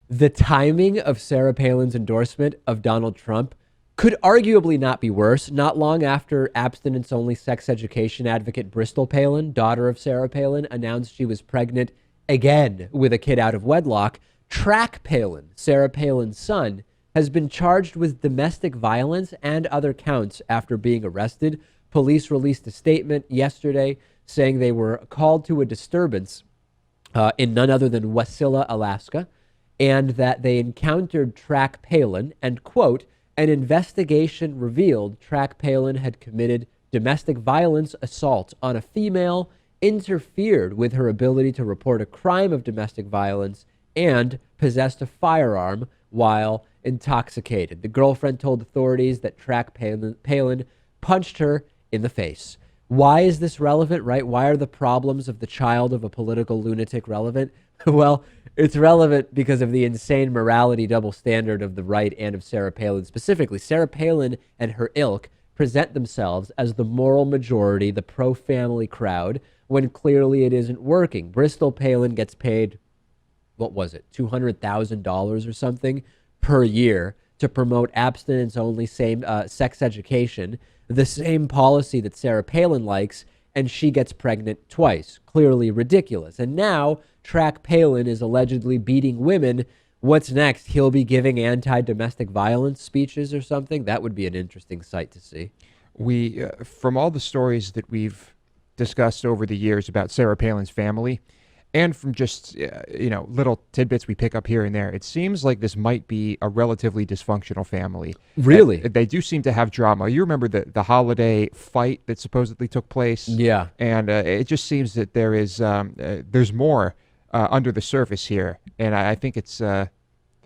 the timing of Sarah Palin's endorsement of Donald Trump could arguably not be worse. Not long after abstinence-only sex education advocate Bristol Palin, daughter of Sarah Palin, announced she was pregnant again with a kid out of wedlock, Track Palin, Sarah Palin's son, has been charged with domestic violence and other counts after being arrested. Police released a statement yesterday saying they were called to a disturbance in none other than Wasilla, Alaska, and that they encountered Track Palin and, quote, an investigation revealed Track Palin had committed domestic violence assault on a female, interfered with her ability to report a crime of domestic violence, and possessed a firearm while intoxicated. The girlfriend told authorities that Track Palin punched her in the face. Why is this relevant, right? Why are the problems of the child of a political lunatic relevant? Well, it's relevant because of the insane morality double standard of the right and of Sarah Palin specifically. Sarah Palin and her ilk present themselves as the moral majority, the pro-family crowd, when clearly it isn't working. Bristol Palin gets paid, what was it, $200,000 or something per year to promote abstinence-only sex education, the same policy that Sarah Palin likes, and she gets pregnant twice. Clearly ridiculous. And now Track Palin is allegedly beating women. What's next? He'll be giving anti-domestic violence speeches or something? That would be an interesting sight to see. We, from all the stories that we've discussed over the years about Sarah Palin's family, and from just, little tidbits we pick up here and there, it seems like this might be a relatively dysfunctional family. Really? They do seem to have drama. You remember the holiday fight that supposedly took place? Yeah. And it just seems that there's more under the surface here. And I think it's, I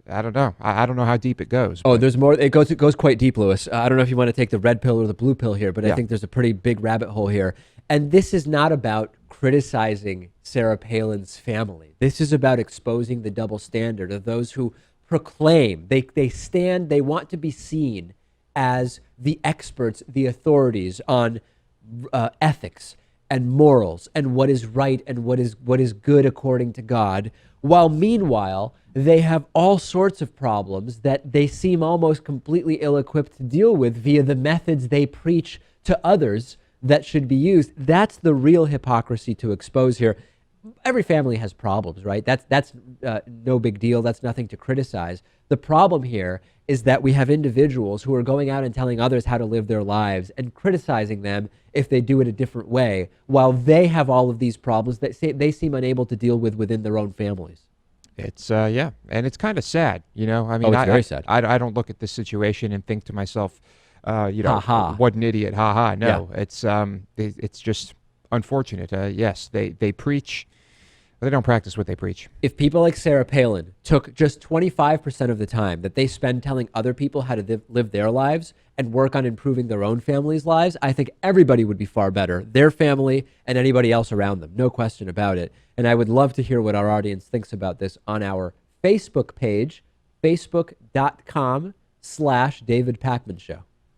don't know. I don't know how deep it goes. Oh, there's more. It goes quite deep, Lewis. I don't know if you want to take the red pill or the blue pill here, but I think there's a pretty big rabbit hole here. And this is not about criticizing Sarah Palin's family. This is about exposing the double standard of those who proclaim, they want to be seen as the experts, the authorities on ethics and morals and what is right and what is good according to God, while meanwhile they have all sorts of problems that they seem almost completely ill-equipped to deal with via the methods they preach to others that should be used. That's the real hypocrisy to expose here. Every family has problems, right? That's no big deal. That's nothing to criticize. The problem here is that we have individuals who are going out and telling others how to live their lives and criticizing them if they do it a different way, while they have all of these problems that they seem unable to deal with within their own families. It's and it's kind of sad, I mean, it's very sad. I don't look at this situation and think to myself, Ha-ha. what an idiot, ha-ha. No, Yeah. it's just unfortunate. Yes, they preach, but they don't practice what they preach. If people like Sarah Palin took just 25% of the time that they spend telling other people how to live their lives and work on improving their own family's lives, I think everybody would be far better, their family and anybody else around them. No question about it. And I would love to hear what our audience thinks about this on our Facebook page, facebook.com/David Pakman Show.